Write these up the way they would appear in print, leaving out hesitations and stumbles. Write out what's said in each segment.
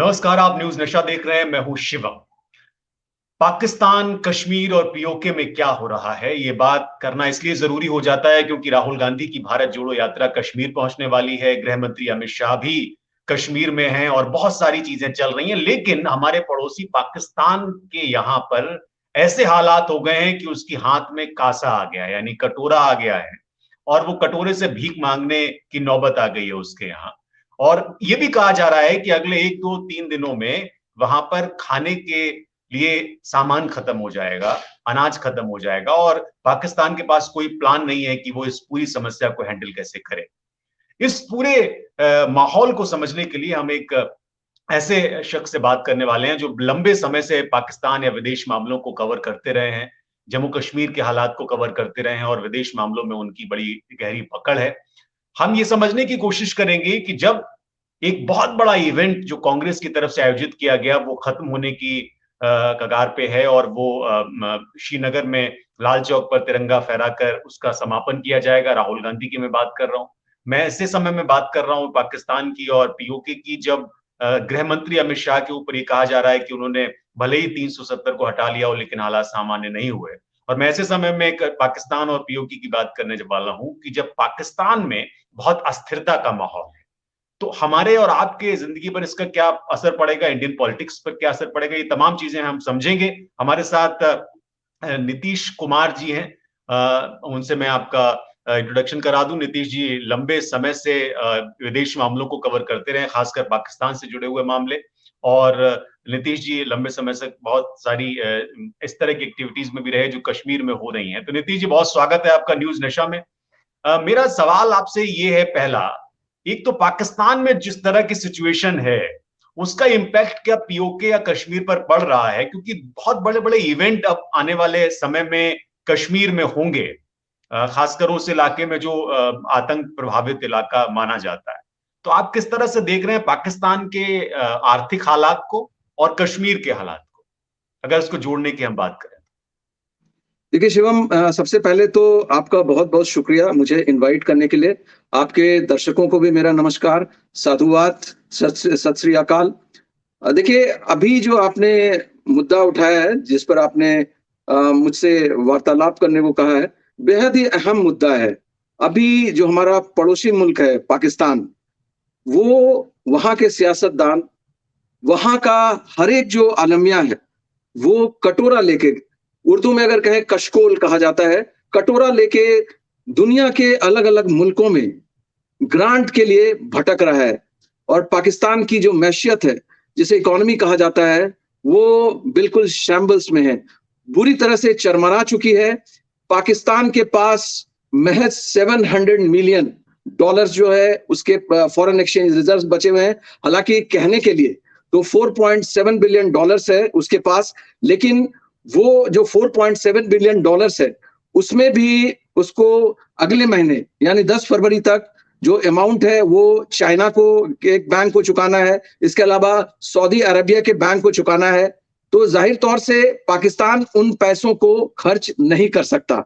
नमस्कार, आप न्यूज नशा देख रहे हैं। मैं हूं शिवम। पाकिस्तान, कश्मीर और पीओके में क्या हो रहा है, ये बात करना इसलिए जरूरी हो जाता है क्योंकि राहुल गांधी की भारत जोड़ो यात्रा कश्मीर पहुंचने वाली है। गृह मंत्री अमित शाह भी कश्मीर में हैं और बहुत सारी चीजें चल रही हैं। लेकिन हमारे पड़ोसी पाकिस्तान के यहां पर ऐसे हालात हो गए हैं कि उसकी हाथ में कासा आ गया है, यानी कटोरा आ गया है और वो कटोरे से भीख मांगने की नौबत आ गई है उसके यहाँ। और ये भी कहा जा रहा है कि अगले 1 2 3 दिनों में वहां पर खाने के लिए सामान खत्म हो जाएगा, अनाज खत्म हो जाएगा और पाकिस्तान के पास कोई प्लान नहीं है कि वो इस पूरी समस्या को हैंडल कैसे करे। इस पूरे माहौल को समझने के लिए हम एक ऐसे शख्स से बात करने वाले हैं जो लंबे समय से पाकिस्तान या विदेश मामलों को कवर करते रहे हैं, जम्मू कश्मीर के हालात को कवर करते रहे हैं और विदेश मामलों में उनकी बड़ी गहरी पकड़ है। हम ये समझने की कोशिश करेंगे कि जब एक बहुत बड़ा इवेंट जो कांग्रेस की तरफ से आयोजित किया गया वो खत्म होने की कगार पे है और वो श्रीनगर में लाल चौक पर तिरंगा फहराकर उसका समापन किया जाएगा। राहुल गांधी की मैं बात कर रहा हूं। मैं ऐसे समय में बात कर रहा हूं पाकिस्तान की और पीओके की, जब गृह मंत्री अमित शाह के ऊपर ये कहा जा रहा है कि उन्होंने भले ही 370 को हटा लिया हो लेकिन हालात सामान्य नहीं हुए। और मैं ऐसे समय में पाकिस्तान और पीओके की बात करने वाला हूं कि जब पाकिस्तान में बहुत अस्थिरता का माहौल है, तो हमारे और आपके जिंदगी पर इसका क्या असर पड़ेगा, इंडियन पॉलिटिक्स पर क्या असर पड़ेगा, ये तमाम चीजें हम समझेंगे। हमारे साथ नीतीश कुमार जी हैं। उनसे मैं आपका इंट्रोडक्शन करा दूं। नीतीश जी लंबे समय से विदेश मामलों को कवर करते रहे, खासकर पाकिस्तान से जुड़े हुए मामले। और नीतीश जी लंबे समय से बहुत सारी इस तरह की एक्टिविटीज में भी रहे जो कश्मीर में हो रही हैं। तो नीतीश जी, बहुत स्वागत है आपका न्यूज नशा में। मेरा सवाल आपसे ये है, पहला, एक तो पाकिस्तान में जिस तरह की सिचुएशन है उसका इंपैक्ट क्या पीओके या कश्मीर पर पड़ रहा है, क्योंकि बहुत बड़े बड़े इवेंट अब आने वाले समय में कश्मीर में होंगे, खासकर उस इलाके में जो आतंक प्रभावित इलाका माना जाता है। तो आप किस तरह से देख रहे हैं पाकिस्तान के आर्थिक हालात को और कश्मीर के हालात को, अगर इसको जोड़ने की हम बात करें? देखिए शिवम, सबसे पहले तो आपका बहुत बहुत शुक्रिया मुझे इनवाइट करने के लिए। आपके दर्शकों को भी मेरा नमस्कार, साधुवाद, सत श्री अकाल। देखिए, अभी जो आपने मुद्दा उठाया है, जिस पर आपने मुझसे वार्तालाप करने को कहा है, बेहद ही अहम मुद्दा है। अभी जो हमारा पड़ोसी मुल्क है पाकिस्तान, वो वहाँ के सियासतदान, वहाँ का हर एक जो आलमिया है, वो कटोरा लेके, उर्दू में अगर कहें कशकोल कहा जाता है, कटोरा लेके दुनिया के अलग-अलग मुल्कों में ग्रांट के लिए भटक रहा है। और पाकिस्तान की जो मैशियत है, जिसे इकोनॉमी कहा जाता है, वो बिल्कुल शैम्बल्स में है, बुरी तरह से चरमरा चुकी है। पाकिस्तान के पास महज $700 मिलियन जो है उसके फॉरेन एक्सचेंज रिजर्व्स बचे हुए हैं। हालांकि कहने के लिए तो $4.7 बिलियन है उसके पास, लेकिन वो जो $4.7 बिलियन है, उसमें भी उसको अगले महीने यानी 10 फरवरी तक जो अमाउंट है वो चाइना को एक बैंक को चुकाना है, इसके अलावा सऊदी अरबिया के बैंक को चुकाना है। तो जाहिर तौर से पाकिस्तान उन पैसों को खर्च नहीं कर सकता।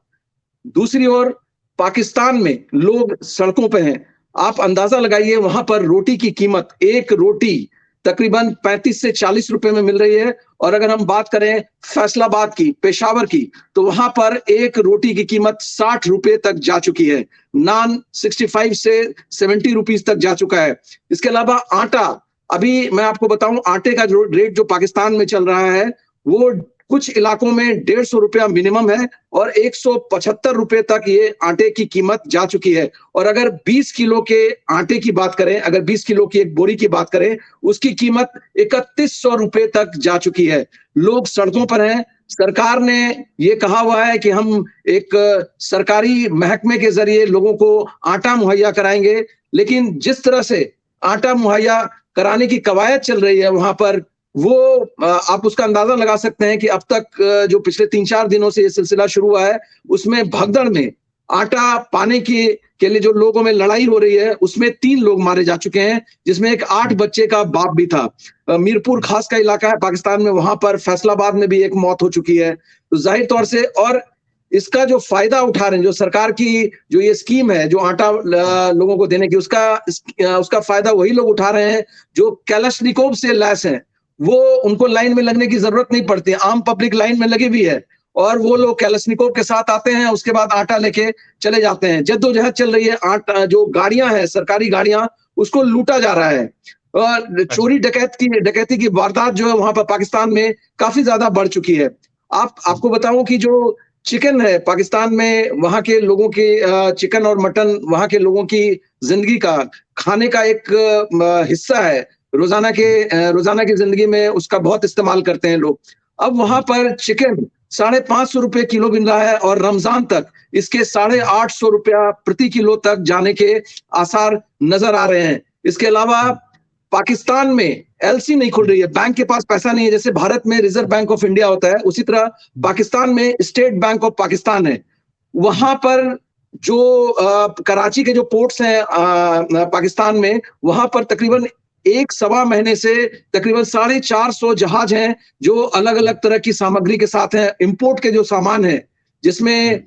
दूसरी ओर पाकिस्तान में लोग सड़कों पे हैं। आप अंदाजा लगाइए, वहां पर रोटी की कीमत, एक रोटी तकरीबन 35 से 40 रुपए में मिल रही है। और अगर हम बात करें फैसलाबाद की, पेशावर की, तो वहां पर एक रोटी की कीमत 60 रुपए तक जा चुकी है। नान 65 से 70 रुपीज तक जा चुका है। इसके अलावा आटा, अभी मैं आपको बताऊं, आटे का जो रेट जो पाकिस्तान में चल रहा है वो कुछ इलाकों में 150 रुपया मिनिमम है और 175 रुपए तक ये आटे की कीमत जा चुकी है। और अगर 20 किलो के आटे की बात करें, अगर 20 किलो की एक बोरी की बात करें, उसकी कीमत 3100 रुपए तक जा चुकी है। लोग सड़कों पर हैं। सरकार ने ये कहा हुआ है कि हम एक सरकारी महकमे के जरिए लोगों को आटा मुहैया कराएंगे, लेकिन जिस तरह से आटा मुहैया कराने की कवायद चल रही है वहां पर, वो आप उसका अंदाजा लगा सकते हैं कि अब तक जो पिछले 3-4 दिनों से ये सिलसिला शुरू हुआ है, उसमें भगदड़ में आटा पाने के लिए जो लोगों में लड़ाई हो रही है, उसमें 3 लोग मारे जा चुके हैं, जिसमें एक 8 बच्चे का बाप भी था। मीरपुर खास का इलाका है पाकिस्तान में, वहां पर फैसलाबाद में भी एक मौत हो चुकी है। तो जाहिर तौर से, और इसका जो फायदा उठा रहे हैं, जो सरकार की जो ये स्कीम है, जो आटा लोगों को देने की, उसका फायदा वही लोग उठा रहे हैं जो कैलाशनिकोव से लैस हैं। वो उनको लाइन में लगने की जरूरत नहीं पड़ती, आम पब्लिक लाइन में लगी हुई है और वो लोग कैलाशनिकोव के साथ आते हैं, उसके बाद आटा लेके चले जाते हैं। जद्दोजहद चल रही है, आटा जो गाड़ियां हैं, सरकारी गाड़ियां, उसको लूटा जा रहा है और चोरी डकैती की वारदात जो है वहां पर पाकिस्तान में काफी ज्यादा बढ़ चुकी है। आपको बताऊं कि जो चिकन है पाकिस्तान में, वहां के लोगों के चिकन और मटन वहां के लोगों की जिंदगी का खाने का एक हिस्सा है। रोजाना की जिंदगी में उसका बहुत इस्तेमाल करते हैं लोग। अब वहां पर चिकन 550 रुपए किलो मिल रहा है और रमजान तक इसके 850 रुपया प्रति किलो तक जाने के आसार नजर आ रहे हैं। इसके अलावा पाकिस्तान में एलसी नहीं खुल रही है, बैंक के पास पैसा नहीं है। जैसे भारत में रिजर्व बैंक ऑफ इंडिया होता है, उसी तरह पाकिस्तान में स्टेट बैंक ऑफ पाकिस्तान है। वहां पर जो कराची के जो पोर्ट्स हैं पाकिस्तान में, वहां पर तकरीबन 1 सवा महीने से तकरीबन 450 जहाज हैं जो अलग अलग तरह की सामग्री के साथ हैं। इंपोर्ट के जो सामान है, जिसमें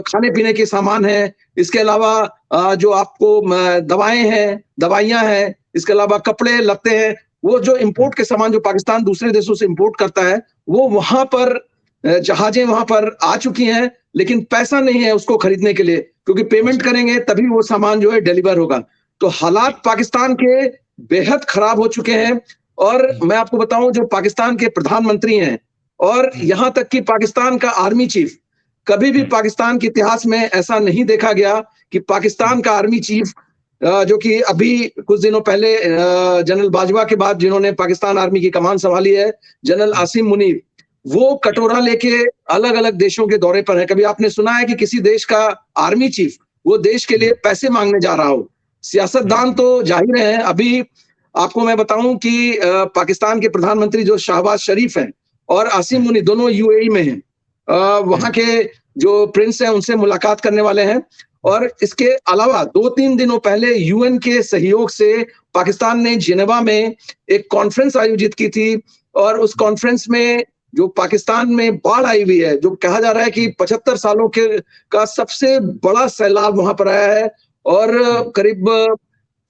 खाने पीने के सामान है, इसके अलावा जो आपको दवाइयां हैं, इसके अलावा कपड़े लत्ते हैं, वो जो इंपोर्ट के सामान जो पाकिस्तान दूसरे देशों से इंपोर्ट करता है, वो वहां पर जहाजें वहां पर आ चुकी हैं, लेकिन पैसा नहीं है उसको खरीदने के लिए, क्योंकि पेमेंट करेंगे तभी वो सामान जो है डिलीवर होगा। तो हालात पाकिस्तान के बेहद खराब हो चुके हैं। और मैं आपको बताऊं, जो पाकिस्तान के प्रधानमंत्री हैं और यहां तक कि पाकिस्तान का आर्मी चीफ, कभी भी पाकिस्तान के इतिहास में ऐसा नहीं देखा गया कि पाकिस्तान का आर्मी चीफ, जो कि अभी कुछ दिनों पहले जनरल बाजवा के बाद जिन्होंने पाकिस्तान आर्मी की कमान संभाली है, जनरल आसिम मुनीर, वो कटोरा लेके अलग अलग देशों के दौरे पर है। कभी आपने सुना है कि किसी देश का आर्मी चीफ वो देश के लिए पैसे मांगने जा रहा हो? सियासतदान तो जाहिर है। अभी आपको मैं बताऊं कि पाकिस्तान के प्रधानमंत्री जो शहबाज शरीफ हैं और आसिम मुनीर दोनों यूएई में हैं, वहां के जो प्रिंस हैं उनसे मुलाकात करने वाले हैं। और इसके अलावा 2-3 दिनों पहले यूएन के सहयोग से पाकिस्तान ने जिनेवा में एक कॉन्फ्रेंस आयोजित की थी और उस कॉन्फ्रेंस में जो पाकिस्तान में बाढ़ आई हुई है, जो कहा जा रहा है कि 75 सालों के का सबसे बड़ा सैलाब वहां पर आया है और करीब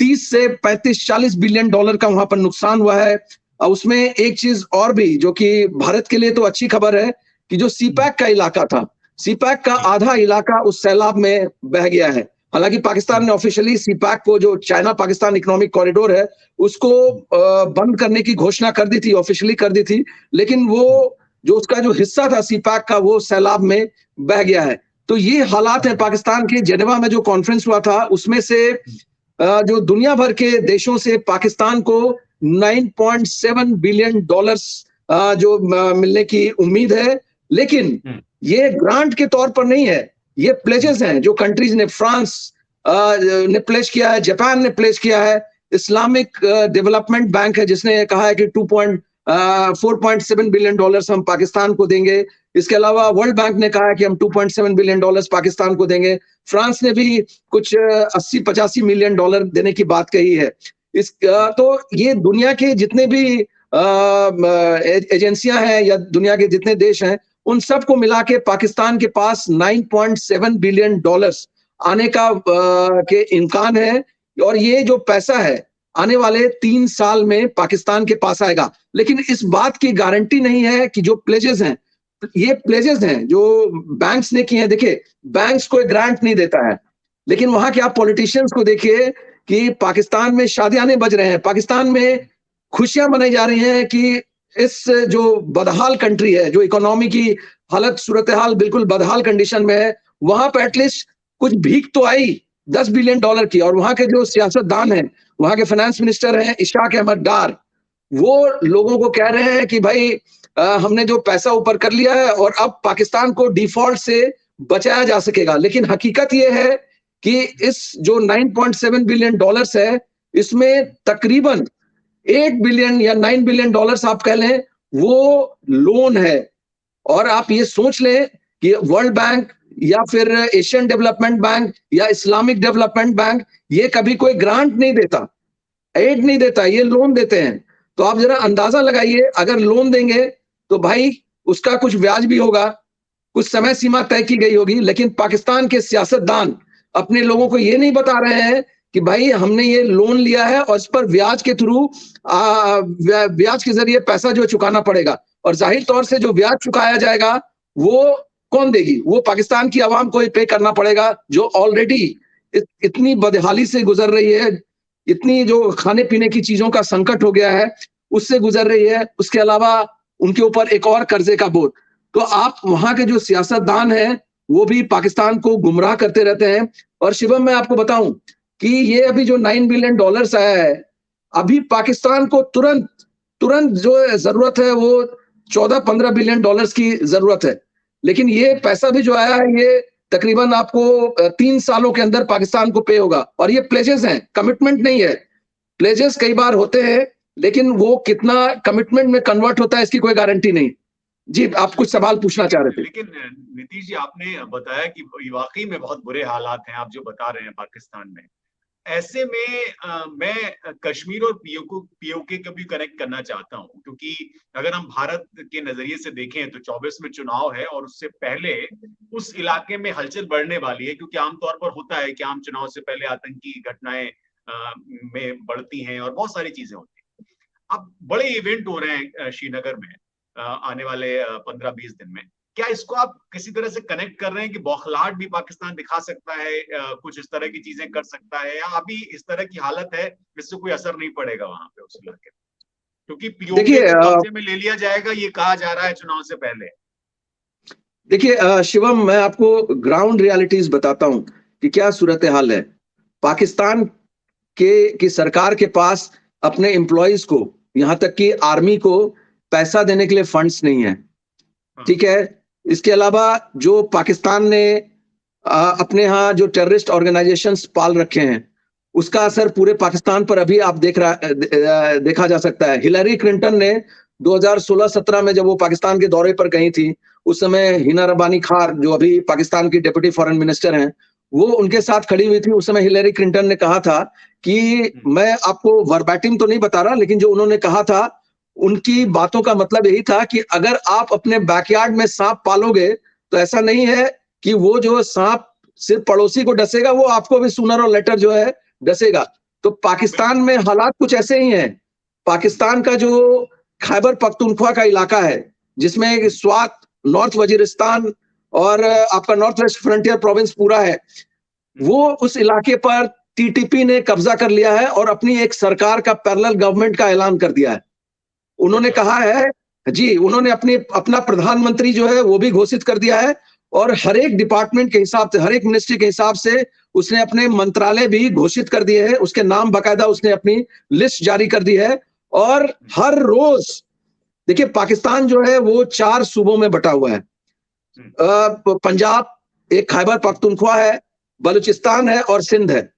30 से 35-40 बिलियन डॉलर का वहां पर नुकसान हुआ है। उसमें एक चीज और भी जो कि भारत के लिए तो अच्छी खबर है कि जो सीपैक का इलाका था, सीपैक का आधा इलाका उस सैलाब में बह गया है। हालांकि पाकिस्तान ने ऑफिशियली सीपैक को, जो चाइना पाकिस्तान इकोनॉमिक कॉरिडोर है, उसको बंद करने की घोषणा कर दी थी, ऑफिशियली कर दी थी, लेकिन वो जो उसका जो हिस्सा था सीपैक का, वो सैलाब में बह गया है। तो ये हालात है पाकिस्तान के। जेनेवा में जो कॉन्फ्रेंस हुआ था उसमें से जो दुनिया भर के देशों से पाकिस्तान को 9.7 बिलियन डॉलर्स जो मिलने की उम्मीद है, लेकिन ये ग्रांट के तौर पर नहीं है, ये प्लेजेस हैं जो कंट्रीज ने, फ्रांस ने प्लेज किया है, जापान ने प्लेज किया है, इस्लामिक डेवलपमेंट बैंक है जिसने कहा है कि 4.7 बिलियन डॉलर्स हम पाकिस्तान को देंगे। इसके अलावा वर्ल्ड बैंक ने कहा है कि हम 2.7 बिलियन डॉलर्स पाकिस्तान को देंगे। फ्रांस ने भी कुछ 80-85 मिलियन डॉलर देने की बात कही है। तो ये दुनिया के जितने भी एजेंसियां हैं या दुनिया के जितने देश हैं, उन सबको मिला के पाकिस्तान के पास 9.7 बिलियन डॉलर्स आने का के इम्कान है। और ये जो पैसा है आने वाले 3 साल में पाकिस्तान के पास आएगा। लेकिन इस बात की गारंटी नहीं है कि जो प्लेजेस हैं, ये प्लेजेस हैं जो बैंक्स ने किए हैं। देखिए, बैंक्स कोई ग्रांट नहीं देता है, लेकिन वहां के आप पॉलिटिशियंस को देखिए कि पाकिस्तान में शादियां बज रहे हैं, पाकिस्तान में खुशियां मनाई जा रही हैं कि इस जो बदहाल कंट्री है, जो इकोनॉमी की हालत सूरत हाल बिल्कुल बदहाल कंडीशन में है, वहां पर एटलीस्ट कुछ भीख तो आई 10 बिलियन डॉलर की। और वहां के जो सियासतदान हैं, वहां के फाइनेंस मिनिस्टर हैं इशाक अहमद डार, वो लोगों को कह रहे हैं कि भाई हमने जो पैसा ऊपर कर लिया है और अब पाकिस्तान को डिफॉल्ट से बचाया जा सकेगा। लेकिन हकीकत ये है कि इस जो 9.7 बिलियन डॉलर्स है, इसमें तकरीबन 8 बिलियन या 9 बिलियन डॉलर्स आप कह लें, वो लोन है। और आप ये सोच लें कि वर्ल्ड बैंक या फिर एशियन डेवलपमेंट बैंक या इस्लामिक डेवलपमेंट बैंक, ये कभी कोई ग्रांट नहीं देता, एड नहीं देता, ये लोन देते हैं। तो आप जरा अंदाजा लगाइए, अगर लोन देंगे तो भाई उसका कुछ ब्याज भी होगा, कुछ समय सीमा तय की गई होगी, लेकिन पाकिस्तान के सियासतदान अपने लोगों को ये नहीं बता रहे हैं कि भाई हमने ये लोन लिया है और इस पर ब्याज के थ्रू ब्याज के जरिए पैसा जो चुकाना पड़ेगा, और जाहिर तौर से जो ब्याज चुकाया जाएगा वो कौन देगी? वो पाकिस्तान की आवाम को पे करना पड़ेगा, जो ऑलरेडी इतनी बदहाली से गुजर रही है, इतनी जो खाने पीने की चीजों का संकट हो गया है उससे गुजर रही है। उसके अलावा उनके ऊपर एक और कर्जे का बोझ। तो आप वहां के जो सियासतदान हैं वो भी पाकिस्तान को गुमराह करते रहते हैं। और शिवम, मैं आपको बताऊं कि ये अभी जो $9 बिलियन आया है, अभी पाकिस्तान को तुरंत तुरंत जो जरूरत है वो 14-15 बिलियन डॉलर्स की जरूरत है। लेकिन ये पैसा भी जो आया है ये तकरीबन आपको 3 सालों के अंदर पाकिस्तान को पे होगा, और ये प्लेजेस हैं, कमिटमेंट नहीं है। प्लेजेस कई बार होते हैं लेकिन वो कितना कमिटमेंट में कन्वर्ट होता है इसकी कोई गारंटी नहीं। जी, आप कुछ सवाल पूछना चाह रहे थे। लेकिन नीतीश जी, आपने बताया कि वाकई में बहुत बुरे हालात हैं, आप जो बता रहे हैं पाकिस्तान में। ऐसे में मैं कश्मीर और पीओके को भी कनेक्ट करना चाहता हूं, क्योंकि अगर हम भारत के नजरिए से देखें तो 24 में चुनाव है और उससे पहले उस इलाके में हलचल बढ़ने वाली है, क्योंकि आमतौर पर होता है कि आम चुनाव से पहले आतंकी घटनाएं में बढ़ती हैं और बहुत सारी चीजें होती हैं। अब बड़े इवेंट हो रहे हैं श्रीनगर में आने वाले 15-20 दिन में। क्या इसको आप किसी तरह से कनेक्ट कर रहे हैं कि बौखलाहट भी पाकिस्तान दिखा सकता है, कुछ इस तरह की चीजें कर सकता है, या अभी इस तरह की हालत है जिससे कोई असर नहीं पड़ेगा वहां पे उस इलाके में? क्योंकि पीओके को कब्जे में ले लिया जाएगा ये कहा जा रहा है चुनाव से पहले। देखिए शिवम, मैं आपको ग्राउंड रियलिटीज बताता हूं कि क्या सूरत हाल है। पाकिस्तान की सरकार के पास अपने एम्प्लॉयज को, यहां तक कि आर्मी को पैसा देने के लिए फंड्स नहीं है। ठीक है। इसके अलावा जो पाकिस्तान ने अपने यहाँ जो टेररिस्ट ऑर्गेनाइजेशंस पाल रखे हैं उसका असर पूरे पाकिस्तान पर अभी आप देखा जा सकता है। हिलरी क्लिंटन ने 2016-17 में जब वो पाकिस्तान के दौरे पर गई थी, उस समय हिना रबानी खार जो अभी पाकिस्तान की डिप्टी फॉरेन मिनिस्टर हैं, वो उनके साथ खड़ी हुई थी। उस समय हिलरी क्लिंटन ने कहा था कि मैं आपको वर्बैटिम तो नहीं बता रहा, लेकिन जो उन्होंने कहा था उनकी बातों का मतलब यही था कि अगर आप अपने बैकयार्ड में सांप पालोगे तो ऐसा नहीं है कि वो जो सांप सिर्फ पड़ोसी को डसेगा, वो आपको भी सूनर और लेटर जो है डसेगा। तो पाकिस्तान में हालात कुछ ऐसे ही हैं। पाकिस्तान का जो खैबर पख्तूनख्वा का इलाका है, जिसमें स्वात, नॉर्थ वजीरिस्तान और आपका नॉर्थ वेस्ट फ्रंटियर प्रोविंस पूरा है, वो उस इलाके पर टीटीपी ने कब्जा कर लिया है और अपनी एक सरकार का पैरेलल गवर्नमेंट का ऐलान कर दिया है। उन्होंने कहा है जी, उन्होंने अपना प्रधानमंत्री जो है वो भी घोषित कर दिया है, और हर एक डिपार्टमेंट के हिसाब से, हर एक मिनिस्ट्री के हिसाब से उसने अपने मंत्रालय भी घोषित कर दिए हैं। उसके नाम बकायदा उसने अपनी लिस्ट जारी कर दी है। और हर रोज देखिए, पाकिस्तान जो है वो 4 सूबों में बटा हुआ है। पंजाब, एक खैबर पख्तूनख्वा है, बलूचिस्तान है और सिंध है।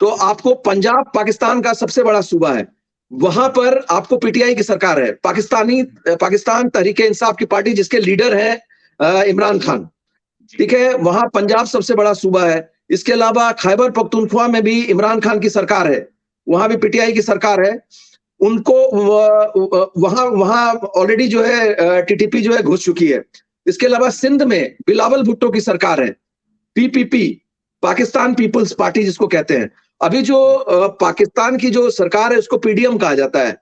तो आपको पंजाब पाकिस्तान का सबसे बड़ा सूबा है, वहां पर आपको पीटीआई की सरकार है, पाकिस्तान तहरीके इंसाफ की पार्टी, जिसके लीडर हैं इमरान खान। ठीक है, वहां पंजाब सबसे बड़ा सूबा है। इसके अलावा खैबर पख्तूनख्वा में भी इमरान खान की सरकार है, वहां भी पीटीआई की सरकार है। उनको वहां ऑलरेडी जो है टीटीपी जो है घुस चुकी है। इसके अलावा सिंध में बिलावल भुट्टो की सरकार है, पीपीपी, पाकिस्तान पीपल्स पार्टी जिसको कहते हैं। अभी जो पाकिस्तान की जो सरकार है उसको पीडीएम कहा जाता है,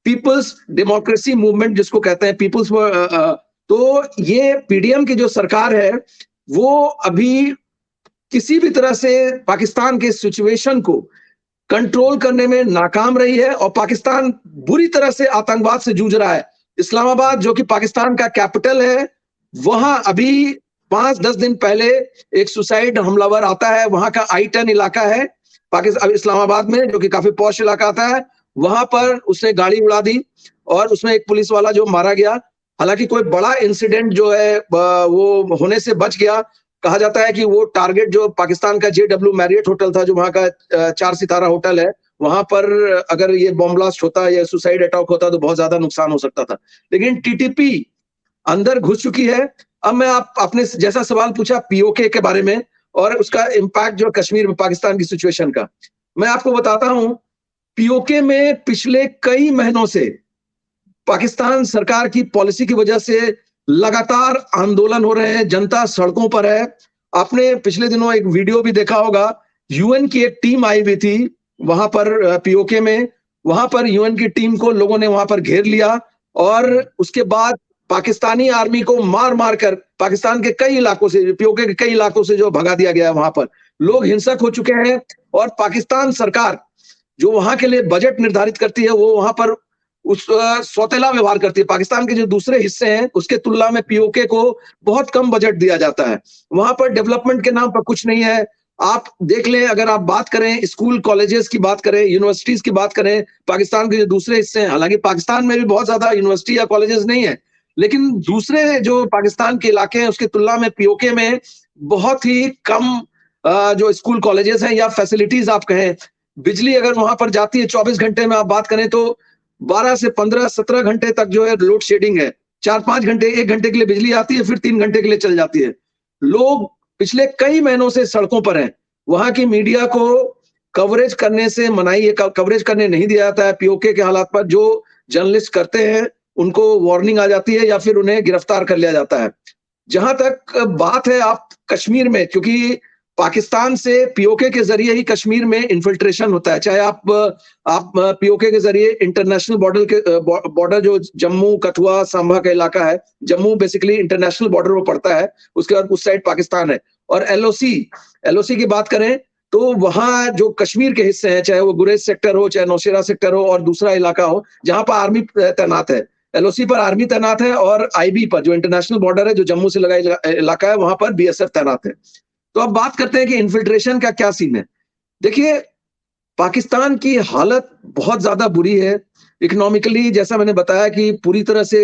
पीपल्स डेमोक्रेसी मूवमेंट जिसको कहते हैं, पीपल्स। तो ये पीडीएम की जो सरकार है वो अभी किसी भी तरह से पाकिस्तान के सिचुएशन को कंट्रोल करने में नाकाम रही है, और पाकिस्तान बुरी तरह से आतंकवाद से जूझ रहा है। इस्लामाबाद जो कि पाकिस्तान का कैपिटल है, वहां अभी 5-10 दिन पहले एक सुसाइड हमलावर आता है, वहां का I-10 इलाका है पाकिस्तान, इस्लामाबाद में, जो कि काफी पॉश इलाका आता है। वहां पर उसने गाड़ी उड़ा दी और उसमें एक पुलिस वाला जो मारा गया। हालांकि कोई बड़ा इंसिडेंट जो है वो होने से बच गया। कहा जाता है कि वो टारगेट जो पाकिस्तान का JW मैरियट होटल था, जो वहां का 4 सितारा होटल है, वहां पर अगर ये बॉम्ब ब्लास्ट होता या सुसाइड अटैक होता तो बहुत ज्यादा नुकसान हो सकता था। लेकिन टीटीपी अंदर घुस चुकी है। अब मैं आपने जैसा सवाल पूछा पीओके के बारे में और उसका इंपैक्ट जो कश्मीर में पाकिस्तान की सिचुएशन का, मैं आपको बताता हूं। पीओके में पिछले कई महीनों से पाकिस्तान सरकार की पॉलिसी की वजह से लगातार आंदोलन हो रहे हैं, जनता सड़कों पर है। आपने पिछले दिनों एक वीडियो भी देखा होगा, यूएन की एक टीम आई हुई थी वहां पर पीओके में। वहां पर यूएन की टीम को लोगों ने वहां पर घेर लिया और उसके बाद पाकिस्तानी आर्मी को मार मार कर पाकिस्तान के कई इलाकों से, पीओके के कई इलाकों से जो भगा दिया गया है। वहां पर लोग हिंसक हो चुके हैं और पाकिस्तान सरकार जो वहां के लिए बजट निर्धारित करती है वो वहां पर उस सौतेला व्यवहार करती है। पाकिस्तान के जो दूसरे हिस्से हैं उसके तुलना में पीओके को बहुत कम बजट दिया जाता है। वहां पर डेवलपमेंट के नाम पर कुछ नहीं है। आप देख लें, अगर आप बात करें स्कूल कॉलेजेस की बात करें, यूनिवर्सिटीज की बात करें, पाकिस्तान के जो दूसरे हिस्से हैं, हालांकि पाकिस्तान में भी बहुत ज्यादा यूनिवर्सिटी या कॉलेजेस नहीं है, लेकिन दूसरे जो पाकिस्तान के इलाके हैं उसकी तुलना में पीओके में बहुत ही कम जो स्कूल कॉलेजेस हैं या फैसिलिटीज आप कहें। बिजली अगर वहां पर जाती है 24 घंटे में आप बात करें तो 12 से 15 17 घंटे तक जो है लोड शेडिंग है। 4-5 घंटे, 1 घंटे के लिए बिजली आती है, फिर 3 घंटे के लिए चल जाती है। लोग पिछले कई महीनों से सड़कों पर हैं। वहां की मीडिया को कवरेज करने से मनाही है, कवरेज करने नहीं दिया जाता है। पीओके के हालात पर जो जर्नलिस्ट करते हैं उनको वार्निंग आ जाती है या फिर उन्हें गिरफ्तार कर लिया जाता है। जहां तक बात है आप कश्मीर में, क्योंकि पाकिस्तान से पीओके के जरिए ही कश्मीर में इन्फिल्ट्रेशन होता है। चाहे आप पीओके के जरिए इंटरनेशनल बॉर्डर जो जम्मू कठुआ सांबा का इलाका है, जम्मू बेसिकली इंटरनेशनल बॉर्डर वो पड़ता है, उसके बाद उस साइड पाकिस्तान है। और एलओसी की बात करें तो वहां जो कश्मीर के हिस्से हैं, चाहे वो गुरेज सेक्टर हो, चाहे नौशेरा सेक्टर हो और दूसरा इलाका हो जहां पर आर्मी तैनात है। एलओसी पर आर्मी तैनात है और आईबी पर जो इंटरनेशनल बॉर्डर है, जो जम्मू से लगा इलाका है, वहां पर बीएसएफ तैनात है। तो अब बात करते हैं कि इन्फिल्ट्रेशन का क्या सीन है। देखिए, पाकिस्तान की हालत बहुत ज्यादा बुरी है। इकोनॉमिकली जैसा मैंने बताया कि पूरी तरह से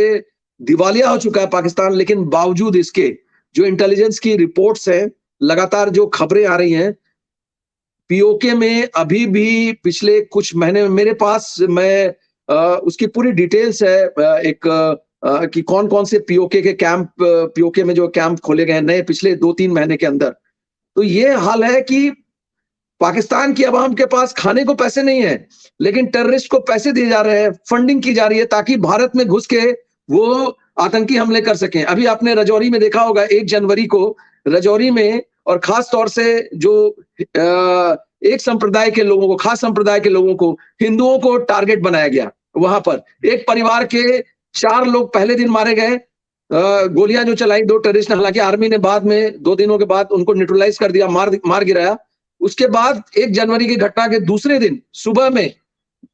दिवालिया हो चुका है पाकिस्तान, लेकिन बावजूद इसके जो इंटेलिजेंस की रिपोर्ट्स हैं, लगातार जो खबरें आ रही हैं, पीओके में अभी भी पिछले कुछ महीने में मेरे पास उसकी पूरी डिटेल्स है, कि कौन कौन से पीओके के कैंप, पीओके में जो कैंप खोले गए हैं नए पिछले 2-3 महीने के अंदर। तो ये हाल है कि पाकिस्तान की अवाम के पास खाने को पैसे नहीं है, लेकिन टेररिस्ट को पैसे दिए जा रहे हैं, फंडिंग की जा रही है ताकि भारत में घुस के वो आतंकी हमले कर सकें। अभी आपने राजौरी में देखा होगा, 1 जनवरी को राजौरी में, और खास तौर से जो एक संप्रदाय के लोगों को, खास संप्रदाय के लोगों को, हिंदुओं को टारगेट बनाया गया। वहां पर एक परिवार के 4 लोग पहले दिन मारे गए। गोलियां जो चलाई 2 टेररिस्ट ने, हालांकि आर्मी ने बाद में 2 दिनों के बाद उनको न्यूट्रलाइज कर दिया, मार गिराया। उसके बाद 1 जनवरी की घटना के दूसरे दिन सुबह में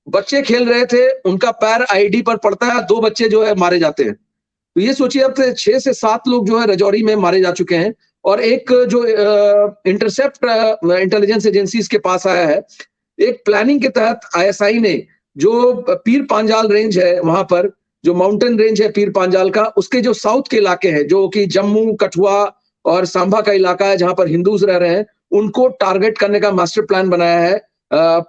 बच्चे खेल रहे थे, उनका पैर आईडी पर पड़ता है, 2 बच्चे जो है मारे जाते हैं। तो ये सोचिए, अब 6 से 7 लोग जो है राजौरी में मारे जा चुके हैं। और एक जो इंटरसेप्ट इंटेलिजेंस एजेंसीज के पास आया है, एक प्लानिंग के तहत आईएसआई ने जो पीर पांजाल रेंज है, वहां पर जो माउंटेन रेंज है पीर पांजाल का, उसके जो साउथ के इलाके हैं, जो कि जम्मू कठुआ और सांबा का इलाका है जहां पर हिंदूज रह रहे हैं, उनको टारगेट करने का मास्टर प्लान बनाया है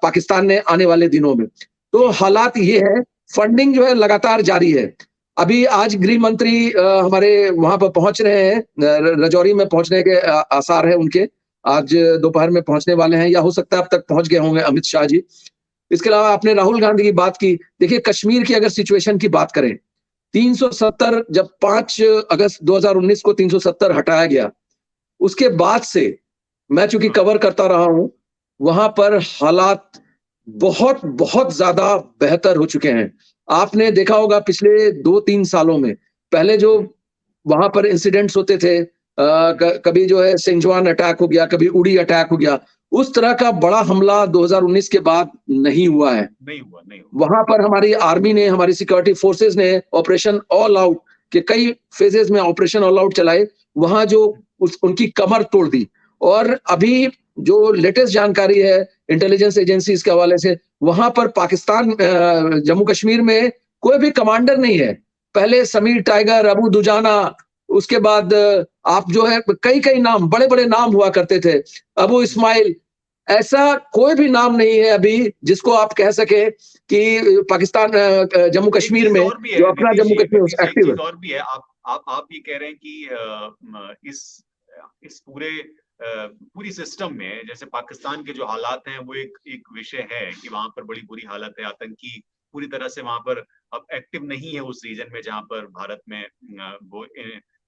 पाकिस्तान ने आने वाले दिनों में। तो हालात ये है, फंडिंग जो है लगातार जारी है। अभी आज गृह मंत्री हमारे वहां पर पहुंच रहे हैं, राजौरी में पहुंचने के आसार है उनके, आज दोपहर में पहुंचने वाले हैं, या हो सकता है अब तक पहुंच गए होंगे अमित शाह जी। इसके अलावा आपने राहुल गांधी की बात की। देखिए, कश्मीर की अगर सिचुएशन की बात करें, 370 जब 5 अगस्त 2019 को 370 हटाया गया, उसके बाद से मैं चूंकि कवर करता रहा हूं, वहां पर हालात बहुत बहुत ज्यादा बेहतर हो चुके हैं। आपने देखा होगा पिछले 2-3 सालों में, पहले जो वहां पर इंसिडेंट्स होते थे, कभी जो है सिंजवान अटैक हो गया, कभी उड़ी अटैक हो गया, उस तरह का बड़ा हमला 2019 के बाद नहीं हुआ है। नहीं हुआ। वहां पर हमारी आर्मी ने, हमारी सिक्योरिटी फोर्सेस ने ऑपरेशन ऑल आउट के कई फेजेस में ऑपरेशन ऑल आउट चलाए, वहां जो उनकी कमर तोड़ दी। और अभी जो लेटेस्ट जानकारी है इंटेलिजेंस एजेंसीज के हवाले से, वहां पर पाकिस्तान जम्मू कश्मीर में कोई भी कमांडर नहीं है। पहले समीर टाइगर, अबू दुजाना, उसके बाद आप जो है कई कई नाम, बड़े बड़े नाम हुआ करते थे, अबू इस्माइल, ऐसा कोई भी नाम नहीं है अभी जिसको आप कह सके कि पाकिस्तान जम्मू कश्मीर में जो अपना जम्मू कश्मीर एक एक्टिव है। चीज और भी है। आप ये कह रहे हैं कि इस पूरी सिस्टम में, जैसे पाकिस्तान के जो हालात हैं वो एक एक विषय है कि वहां पर बड़ी बुरी हालत है, आतंकी पूरी तरह से वहां पर अब एक्टिव नहीं है उस रीजन में जहां पर भारत में वो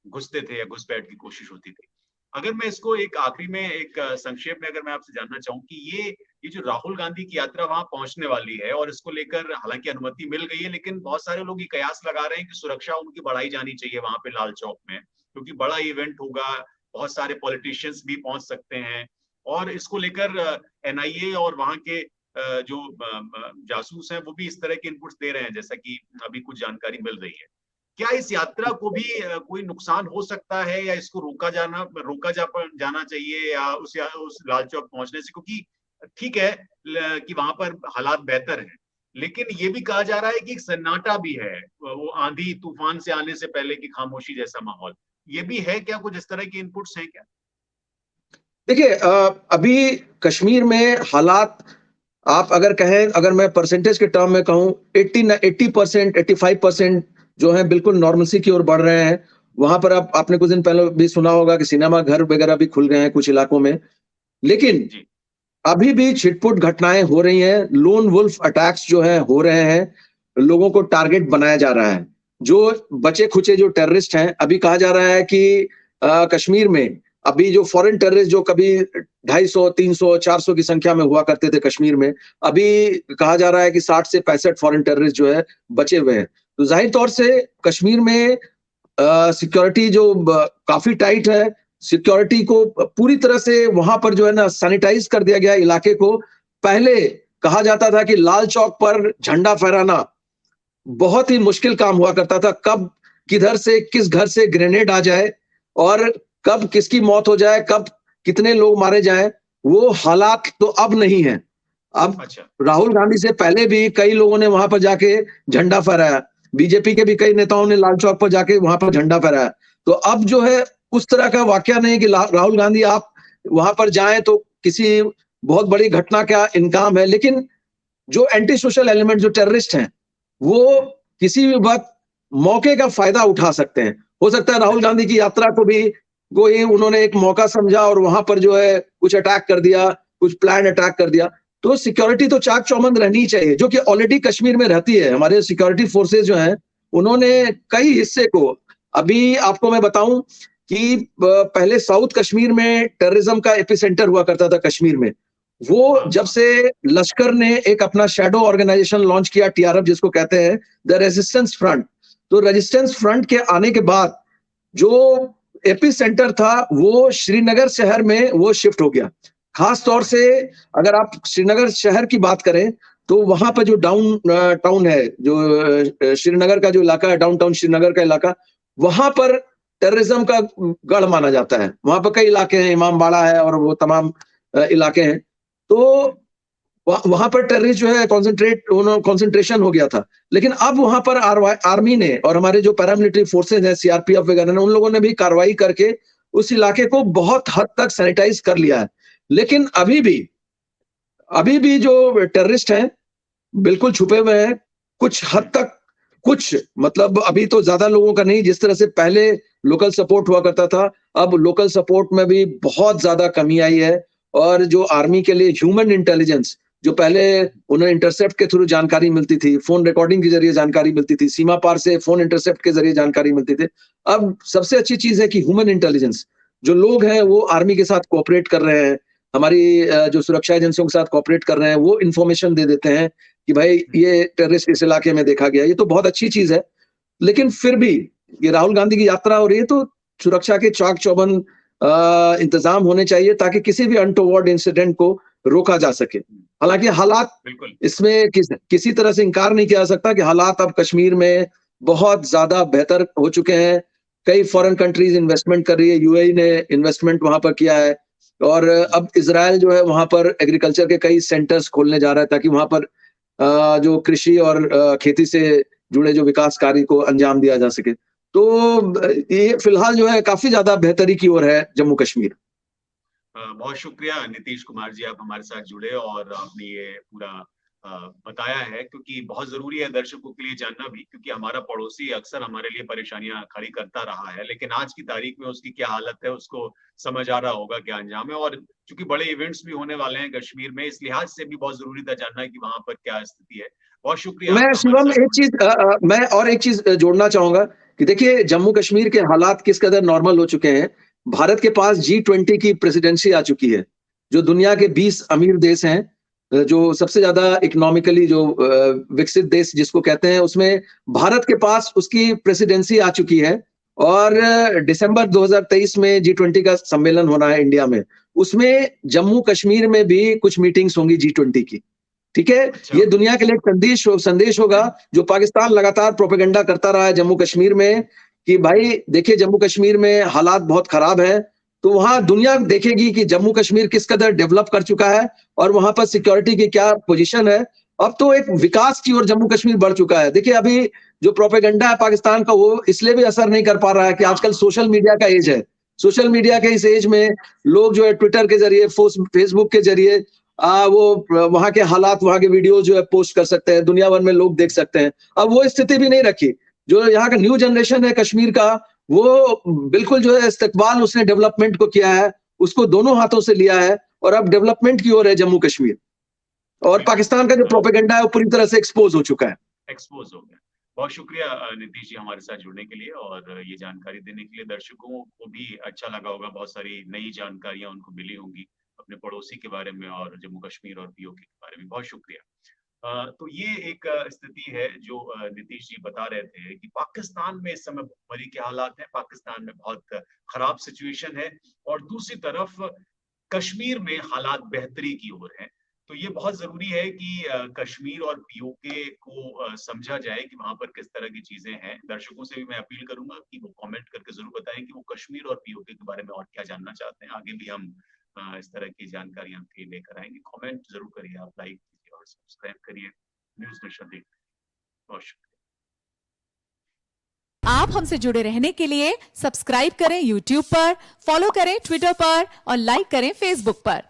घुसते थे या घुसपैठ की कोशिश होती थी। अगर मैं इसको एक आखिरी में एक संक्षेप में अगर मैं आपसे जानना चाहूँ कि ये जो राहुल गांधी की यात्रा वहां पहुंचने वाली है और इसको लेकर हालांकि अनुमति मिल गई है, लेकिन बहुत सारे लोग ये कयास लगा रहे हैं कि सुरक्षा उनकी बढ़ाई जानी चाहिए वहां पे लाल चौक में, क्योंकि बड़ा इवेंट होगा, बहुत सारे पॉलिटिशियंस भी पहुंच सकते हैं। और इसको लेकर एनआईए और वहां के जो जासूस हैं वो भी इस तरह के इनपुट्स दे रहे हैं, जैसा कि अभी कुछ जानकारी मिल रही है। क्या इस यात्रा को भी कोई नुकसान हो सकता है, या इसको जाना चाहिए, या उस लाल चौक पहुंचने से? क्योंकि ठीक है कि वहां पर हालात बेहतर हैं, लेकिन ये भी कहा जा रहा है कि एक सन्नाटा भी है, वो आंधी तूफान से आने से पहले की खामोशी जैसा माहौल, ये भी है क्या? कुछ इस तरह के इनपुट्स हैं क्या? देखिए, अभी कश्मीर में हालात, आप अगर कहें, अगर मैं परसेंटेज के टर्म में कहूं, 80% 85% जो है बिल्कुल नॉर्मलसी की ओर बढ़ रहे हैं। वहां पर आपने कुछ दिन पहले भी सुना होगा कि सिनेमा घर वगैरह भी खुल गए हैं कुछ इलाकों में। लेकिन जी। अभी भी छिटपुट घटनाएं हो रही हैं, लोन वुल्फ अटैक्स जो है हो रहे हैं, लोगों को टारगेट बनाया जा रहा है। जो बचे खुचे जो टेररिस्ट हैं, अभी कहा जा रहा है कि कश्मीर में अभी जो फॉरेन टेररिस्ट जो कभी 250, 300, 400 की संख्या में हुआ करते थे कश्मीर में, अभी कहा जा रहा है कि 60 से 65 फॉरेन टेररिस्ट जो है बचे हुए हैं। तो जाहिर तौर से कश्मीर में सिक्योरिटी जो काफी टाइट है, सिक्योरिटी को पूरी तरह से वहां पर जो है ना सैनिटाइज कर दिया गया इलाके को। पहले कहा जाता था कि लाल चौक पर झंडा फहराना बहुत ही मुश्किल काम हुआ करता था, कब किधर से किस घर से ग्रेनेड आ जाए और कब किसकी मौत हो जाए, कब कितने लोग मारे जाएं, वो हालात तो अब नहीं है। अब अच्छा। राहुल गांधी से पहले भी कई लोगों ने वहां पर जाके झंडा फहराया, बीजेपी के भी कई नेताओं ने लाल चौक पर जाके वहां पर झंडा फहराया। तो अब जो है उस तरह का वाकया नहीं कि राहुल गांधी आप वहां पर जाएं तो किसी बहुत बड़ी घटना का इनकाम है। लेकिन जो एंटी सोशल एलिमेंट, जो टेररिस्ट हैं, वो किसी भी वक्त मौके का फायदा उठा सकते हैं। हो सकता है राहुल अच्छा। गांधी की यात्रा को भी कोई उन्होंने एक मौका समझा और वहां पर जो है कुछ अटैक कर दिया, कुछ प्लान अटैक कर दिया। तो सिक्योरिटी तो चाक चौबंद रहनी चाहिए, जो कि ऑलरेडी कश्मीर में रहती है। हमारे सिक्योरिटी फोर्सेज जो हैं, उन्होंने कई हिस्से को, अभी आपको मैं बताऊं कि पहले साउथ कश्मीर में टेररिज्म का एपिसेंटर हुआ करता था कश्मीर में। वो जब से लश्कर ने एक अपना शैडो ऑर्गेनाइजेशन लॉन्च किया, टीआरएफ जिसको कहते हैं, द रेजिस्टेंस फ्रंट, तो रेजिस्टेंस फ्रंट के आने के बाद जो एपी सेंटर था वो श्रीनगर शहर में वो शिफ्ट हो गया। खास तौर से अगर आप श्रीनगर शहर की बात करें तो वहां पर जो डाउन टाउन है, जो श्रीनगर का जो इलाका है, डाउन टाउन श्रीनगर का इलाका, वहां पर टेररिज्म का गढ़ माना जाता है। वहां पर कई इलाके हैं, इमामबाड़ा है और वो तमाम इलाके हैं। तो वहां पर टेररिस्ट जो है कॉन्सेंट्रेशन हो गया था। लेकिन अब वहां पर आर्मी ने और हमारे जो पैरामिलिट्री फोर्सेज हैं, सीआरपीएफ वगैरह ने, उन लोगों ने भी कार्रवाई करके उस इलाके को बहुत हद तक सैनिटाइज कर लिया है। लेकिन अभी भी जो टेररिस्ट हैं बिल्कुल छुपे हुए हैं, कुछ हद तक, कुछ मतलब अभी तो ज्यादा लोगों का नहीं, जिस तरह से पहले लोकल सपोर्ट हुआ करता था, अब लोकल सपोर्ट में भी बहुत ज्यादा कमी आई है। और जो आर्मी के लिए ह्यूमन इंटेलिजेंस, जो पहले उन्हें इंटरसेप्ट के थ्रू जानकारी मिलती थी, फोन रिकॉर्डिंग के जरिए जानकारी मिलती थी, सीमा पार से फोन इंटरसेप्ट के जरिए जानकारी मिलती थी, अब सबसे अच्छी चीज है कि ह्यूमन इंटेलिजेंस, जो लोग हैं वो आर्मी के साथ कोऑपरेट कर रहे हैं, हमारी जो सुरक्षा एजेंसियों के साथ कोऑपरेट कर रहे हैं, वो इंफॉर्मेशन दे देते हैं कि भाई ये टेररिस्ट इस इलाके में देखा गया। ये तो बहुत अच्छी चीज है। लेकिन फिर भी ये राहुल गांधी की यात्रा हो रही है तो सुरक्षा के चाक चौबंद इंतजाम होने चाहिए ताकि किसी भी अनटोवर्ड इंसिडेंट को रोका जा सके। हालांकि हालात, बिल्कुल। इसमें किसी तरह से इंकार नहीं किया जा सकता कि हालात अब कश्मीर में बहुत ज्यादा बेहतर हो चुके हैं। कई फॉरेन कंट्रीज इन्वेस्टमेंट कर रही है, यूएई ने इन्वेस्टमेंट वहां पर किया है और अब इजराइल जो है वहां पर एग्रीकल्चर के कई सेंटर्स खोलने जा रहा है ताकि वहां पर जो कृषि और खेती से जुड़े जो विकास कार्य को अंजाम दिया जा सके। तो ये फिलहाल जो है काफी ज्यादा बेहतरी की ओर है जम्मू कश्मीर। बहुत शुक्रिया नीतीश कुमार जी, आप हमारे साथ जुड़े और आपने ये पूरा बताया है, क्योंकि बहुत जरूरी है दर्शकों के लिए जानना भी, क्योंकि हमारा पड़ोसी अक्सर हमारे लिए परेशानियां खड़ी करता रहा है, लेकिन आज की तारीख में उसकी क्या हालत है उसको समझ आ रहा होगा क्या अंजाम है। और चूंकि बड़े इवेंट्स भी होने वाले हैं कश्मीर में, इस लिहाज से भी बहुत जरूरी था जानना कि वहां पर क्या स्थिति है। बहुत शुक्रिया मैं आपका हमारे शिवम साथ एक जुड़ने। चीज मैं और एक चीज जोड़ना चाहूंगा कि देखिए जम्मू कश्मीर के हालात किस कदर नॉर्मल हो चुके हैं। भारत के पास G20 की प्रेसिडेंसी आ चुकी है, जो दुनिया के 20 अमीर देश हैं, जो सबसे ज्यादा इकोनॉमिकली जो विकसित देश जिसको कहते हैं, उसमें भारत के पास उसकी प्रेसिडेंसी आ चुकी है। और दिसंबर 2023 में G20 का सम्मेलन होना है इंडिया में, उसमें जम्मू कश्मीर में भी कुछ मीटिंग्स होंगी G20 की। ठीक है, अच्छा। ये दुनिया के लिए एक संदेश होगा। जो पाकिस्तान लगातार प्रोपेगेंडा करता रहा है जम्मू कश्मीर में कि भाई देखिए जम्मू कश्मीर में हालात बहुत खराब है, तो वहां दुनिया देखेगी कि जम्मू कश्मीर किस कदर डेवलप कर चुका है और वहां पर सिक्योरिटी की क्या पोजीशन है। अब तो एक विकास की ओर जम्मू कश्मीर बढ़ चुका है। देखिए अभी जो प्रोपेगेंडा है पाकिस्तान का, वो इसलिए भी असर नहीं कर पा रहा है कि आजकल सोशल मीडिया का एज है। सोशल मीडिया के इस एज में लोग जो है ट्विटर के जरिए, फेसबुक के जरिए वो वहां के हालात, वहां के वीडियो जो है पोस्ट कर सकते हैं, दुनिया भर में लोग देख सकते हैं। अब वो स्थिति भी नहीं रखी। जो यहाँ का न्यू जनरेशन है कश्मीर का, वो बिल्कुल जो है इस्तकबाल उसने डेवलपमेंट को किया है, उसको दोनों हाथों से लिया है और अब डेवलपमेंट की ओर है जम्मू कश्मीर। और बिल्कुल। पाकिस्तान का जो प्रोपेगेंडा है वो पूरी तरह से एक्सपोज हो चुका है। एक्सपोज हो गया। बहुत शुक्रिया नीतीश जी हमारे साथ जुड़ने के लिए और ये जानकारी देने के लिए। दर्शकों को भी अच्छा लगा होगा, बहुत सारी नई जानकारियां उनको मिली होंगी अपने पड़ोसी के बारे में और जम्मू कश्मीर और पीओके के बारे में। बहुत शुक्रिया। तो ये एक स्थिति है जो नीतीश जी बता रहे थे कि पाकिस्तान में इस समय भूखमरी के हालात हैं, पाकिस्तान में बहुत खराब सिचुएशन है, और दूसरी तरफ कश्मीर में हालात बेहतरी की ओर हैं। तो ये बहुत जरूरी है कि कश्मीर और पीओके को समझा जाए कि वहां पर किस तरह की चीजें हैं। दर्शकों से भी मैं अपील करूंगा कि वो कमेंट करके जरूर बताएं कि वो कश्मीर और पीओके के बारे में और क्या जानना चाहते हैं। आगे भी हम इस तरह की जानकारियां आपके लिए लेकर आएंगे। कमेंट जरूर करिए, आप लाइक कीजिए और सब्सक्राइब करिए न्यूज नेशन देखिए। बहुत शुक्रिया। आप हमसे जुड़े रहने के लिए सब्सक्राइब करें YouTube पर, फॉलो करें ट्विटर पर और लाइक करें फेसबुक पर।